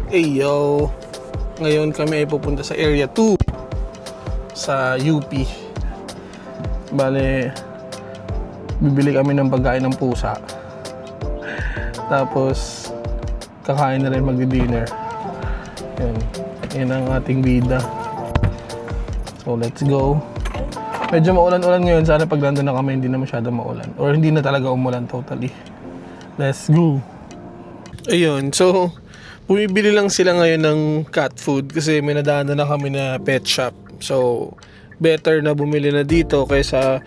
Hey yo! Ngayon kami ay pupunta sa Area 2 sa UP. Bale, bibili kami ng pagkain ng pusa. Tapos, kakain na rin magdi-dinner. Yan ang ating bida. So, let's go. Medyo maulan-ulan ngayon. Sana pag nandun na kami, hindi na masyado maulan. Or hindi na talaga umulan totally. Let's go! Ayun, so bumibili lang sila ngayon ng cat food kasi may nadaanan na kami na pet shop. So, better na bumili na dito kaysa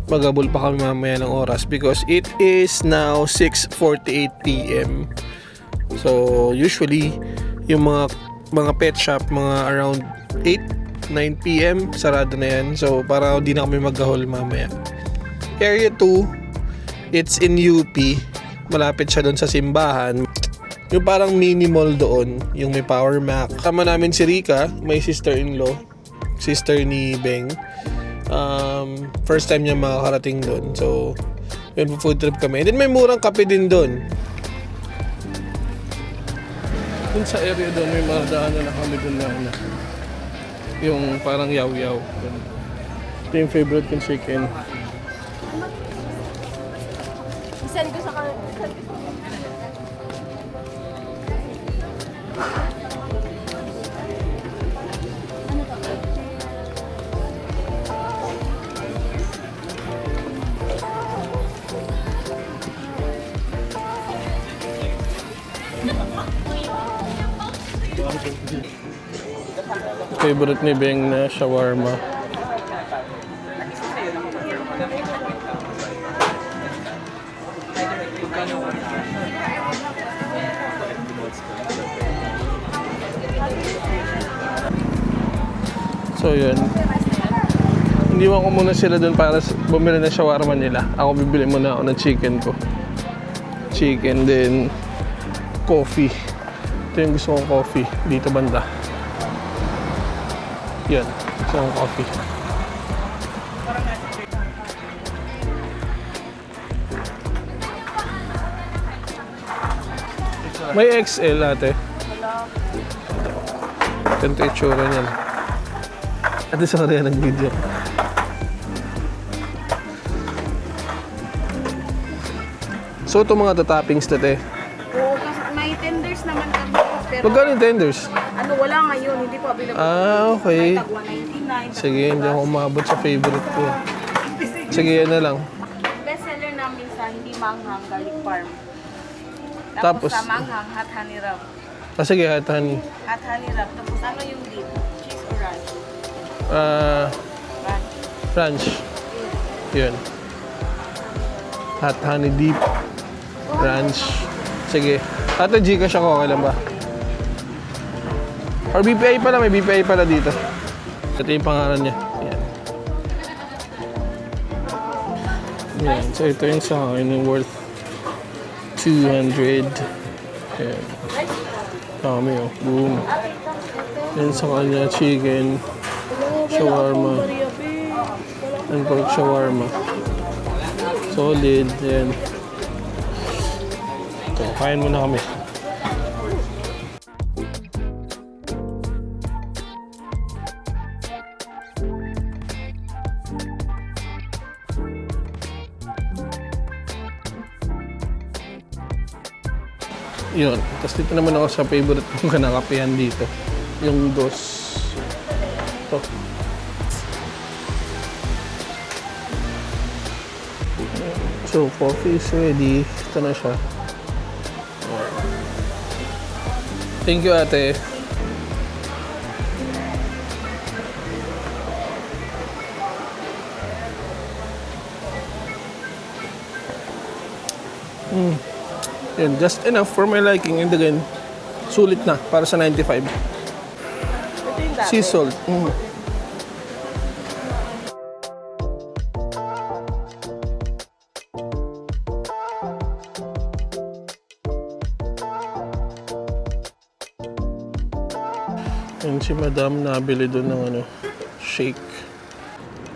magabol pa kami mamaya ng oras because it is now 6:48 PM. So, usually, yung mga pet shop, mga around 8-9 PM, sarado na yan. So, para di na kami magahol mamaya. Area 2, it's in UP. Malapit siya doon sa simbahan. Yung parang mini mall doon, yung may power mac. Kasama namin si Rika, may sister-in-law, sister ni Beng. First time niya makakarating doon. So, yun, food trip kami. And then may murang kape din doon. Dun sa area doon, may mga daanan na kami doon na yung parang yaw-yaw. Ito yung favorite kong chicken. Send ko sa kanila. Favorite ni Beng na shawarma. So yun. Iniwan ko muna sila dun para bumili ng shawarma nila. Ako bibili muna ako ng chicken ko. Chicken din coffee. Ito yung gusto kong coffee dito banda. Yan, gusto kong coffee. May XL ate. Ganito yung tsura niyan. Ate sorry yan ang video. So ito mga toppings tate. Oo, kasi may tenders naman kami. Pero Magkano yung tenders? ano, wala ngayon. Hindi po available. Okay. May tag 199. Sige, hindi ako umabot sa favorite ko. Sige, yan na lang. Best seller namin sa hindi manghang garlic farm. Tapos? Tapos sa manghang hot honey rub. Sige, hot honey. Hot honey rub. Tapos ano yung dip? Cheese or ranch? Ranch. Ranch. Yun. Hot honey dip. Ranch. Sige. Ato Gcash ako, okay lang ba? Or BPI pala, may BPI pala dito. Ito yung pangalan niya. Yan. Yan. So ito yung sa akin yung worth 200. Yan. Dami oh. Boom. Yan sa kanya, chicken, shawarma, and pork shawarma. Solid. Yan. Ito, kain muna kami. Yun. Tapos dito naman ako sa favorite kong kanakapihan dito. Yung dos. Ito. So, coffee is ready. Ito na siya. Thank you, ate. Yun, just enough for my liking. And again, sulit na para sa 95. Ito yung dati. Sea salt. Yan si madam nabili doon ng shake.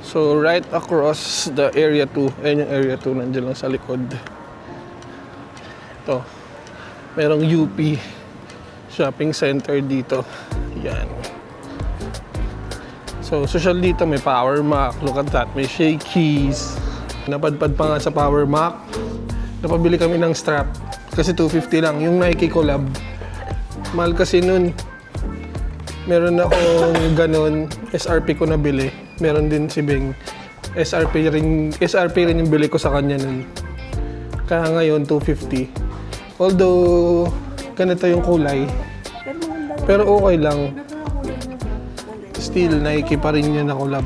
So right across the area 2, ayun yung area 2, nandiyan lang sa likod. Ito, merong UP shopping center dito. Yan. So, social dito, may Power Mac. Look at that, may Shakey's. Napadpad pa nga sa Power Mac. Napabili kami ng strap. Kasi 250 lang. Yung Nike collab. Mahal kasi nun. Meron akong ganun. SRP ko nabili. Meron din si Bing. SRP rin yung bili ko sa kanya nun. Kaya ngayon, 250. Although, ganito yung kulay. Pero okay lang. Still, Nike pa rin yun na collab.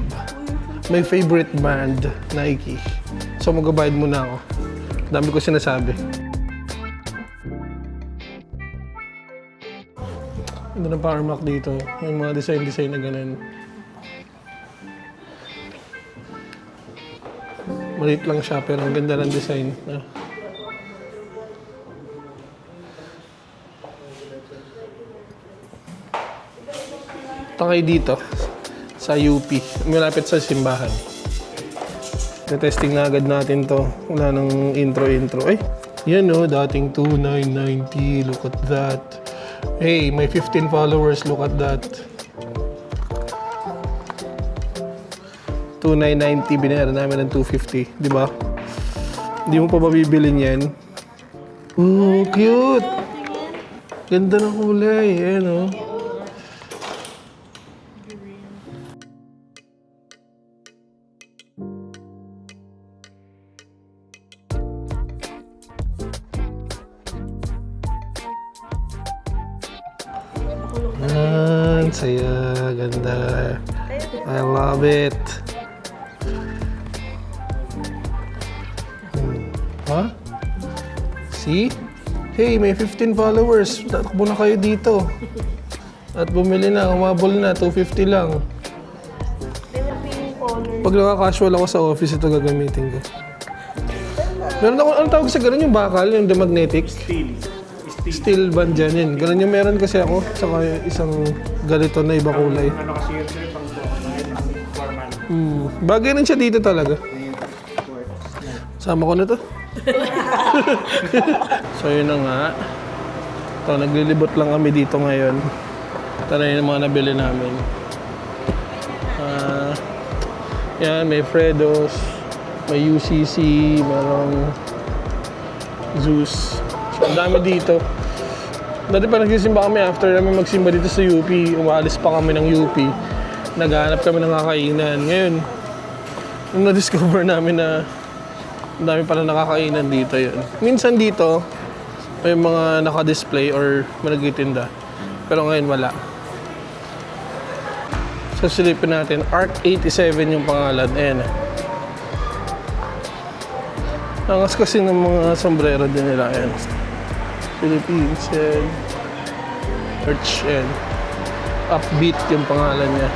My favorite brand, Nike. So, mag-abide muna ako. Dami ko sinasabi. Ito na Power Mac dito. Yung mga design na ganun. Maliit lang siya, pero ang ganda ng design. Takay dito sa UP, malapit sa simbahan. Testing na agad natin to. Wala nang intro. Ay, yan o, dating 2,990. Look at that. Hey, may 15 followers. Look at that. 2,990, binayaran namin ng 250. Di ba? Hindi mo pa mabibilin yan. Oh, cute! Ganda ng kulay. Ayan o. Saya, ganda. I love it. Ha? See? Hey, may 15 followers. Takbo na kayo dito. At bumili na, umabol na, 250 lang. Pag naka-casual ako sa office, ito gagamitin ko. Meron ako, anong tawag sa ganun yung bakal, yung the magnetic? Steel band dyan yun. Ganun yung meron kasi ako. Saka isang ganito na iba kulay. Bagay rin siya dito talaga. Sama ko na to. So yun na nga. Ito, naglilibot lang kami dito ngayon. Ito na yung mga nabili namin. Yan, may Freddos, may UCC, merong Zeus. So, ang dami dito. Dati pa nagsisimba kami after namin magsimba dito sa UP. Umaalis pa kami ng UP. Naghahanap kami ng kakainan. Ngayon, nung na-discover namin na ang dami pala nakakainan dito yun. Minsan dito, may mga naka-display or nagtitinda. Pero ngayon wala. So silipin natin, Arc 87 yung pangalan. Ayan. Angas kasi ng mga sombrero din nila. Ayan. Philippines and Arch and Upbeat yung pangalan niya.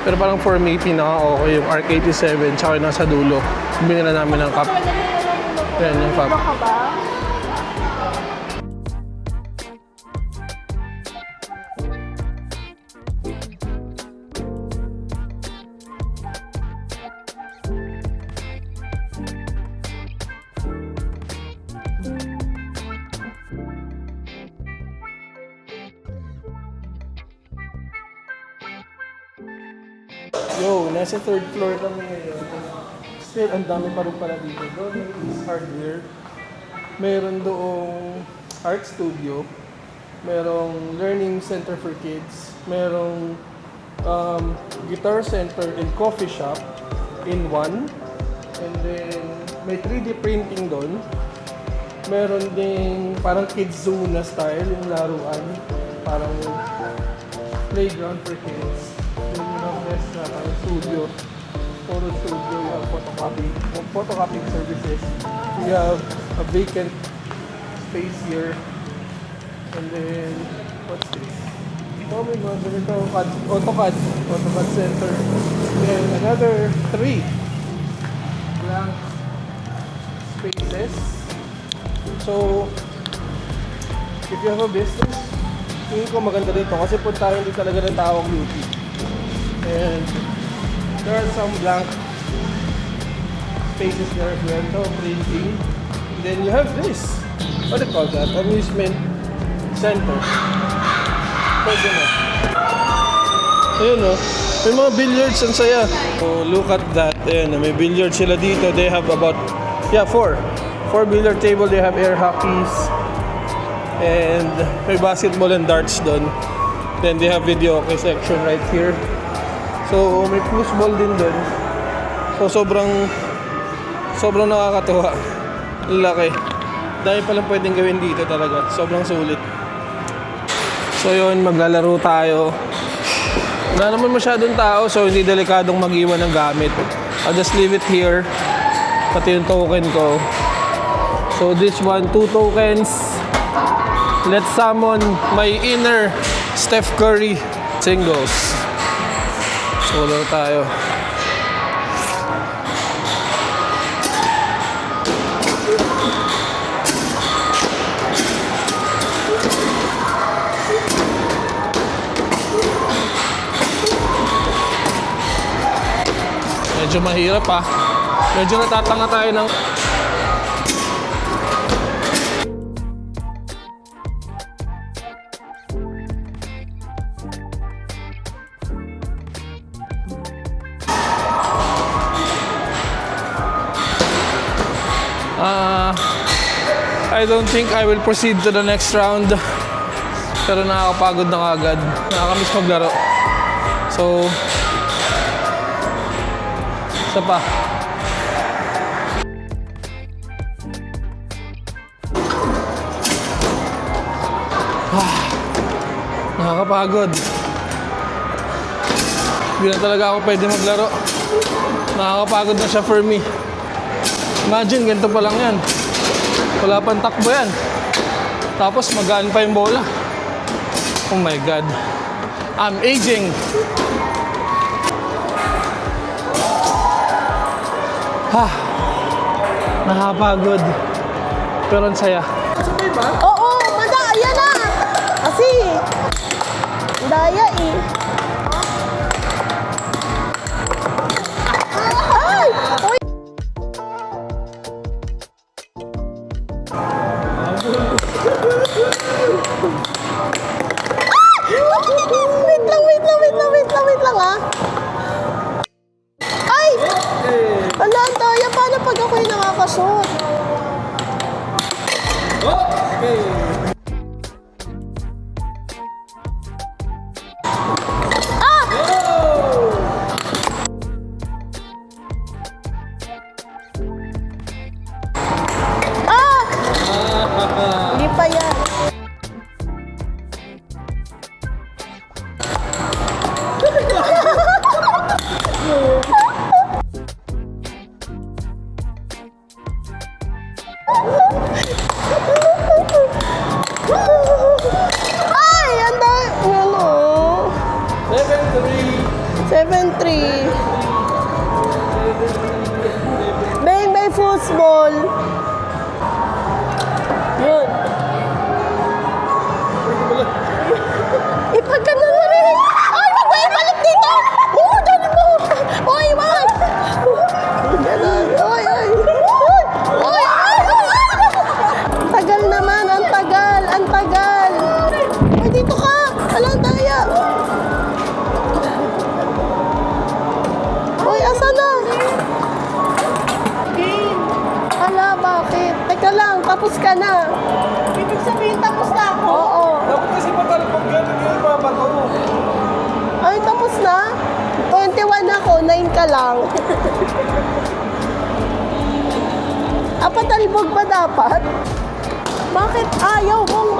Pero parang for me, pinaka-okay yung Arc 87 tsaka yung nasa dulo. Binila namin ng cup. Yan yung cup. Baka ba? Yo, nasa third floor kami ngayon. Still, ang dami pa rin pala dito. Doon is hardware. Meron doong art studio. Merong learning center for kids. Merong guitar center and coffee shop in one. And then, may 3D printing doon. Meron ding parang kids zoo na style, yung laruan. Parang playground for kids. Na parang studio, photo studio, you have photocopying services. We have a vacant space here. And then, what's this? Oh my God, ito, AutoCAD center. Then another 3 blank spaces. So, if you have a business, tingin ko maganda dito kasi puntahan din talaga ng tawang beauty. And there are some blank spaces there as well, no printing. And then you have this, what do you call that? Amusement Center. Pwede na. Ayun o. May mga billiards, ang saya. Oh, look at that. Ayan, may billiards sila dito. They have about, four. 4 billiard table. They have air hockeys. And may basketball and darts doon. Then they have video okay section right here. So, may foosball din doon. So, sobrang nakakatuwa. Laki. Dahil palang pwedeng gawin dito talaga. Sobrang sulit. So, yun. Maglalaro tayo. Wala naman masyadong tao, so hindi delikadong mag-iwan ng gamit. I'll just leave it here. Pati yung token ko. So this one, 2 tokens. Let's summon my inner Steph Curry singles. So laro tayo. Medyo mahirap pa. Medyo natatanga tayo ng... I don't think I will proceed to the next round. Pero nakakapagod na kagad. Nakakamiss maglaro. So... isa pa. Nakakapagod. Hindi na talaga ako pwede maglaro. Nakakapagod na siya for me. Imagine, ganito pa lang yan. Wala pang takbo yan. Tapos magaan pa yung bola. Oh my God. I'm aging. Nakapagod. Pero ang saya. Oo, madaya na. Kasi, daya eh. Ay! Uy! Wait lang ah. Ay! Ala, ang daya. Paano pag ako'y nakakasot? Hindi pa yan. Ay! Ang dami. Ano? 7-3. Bang, may football. Yun. Ipagkano na rin. Ay, wag mo ibalik dito. Oo, dali mo. Oy, wag. Ganun. Oy. Tagal naman. Ang tagal. Ay, dito ka. Alang daya. Uy, asa na? Ala, bakit? Teka lang, tapos ka na. Ibig sabihin, tapos na ako? Oo. Dapat kasi matalapag gano'n yung mga bato mo. Ay, tapos na? 21 ako, 9 ka lang. Patalbog ba dapat? Bakit ayaw kong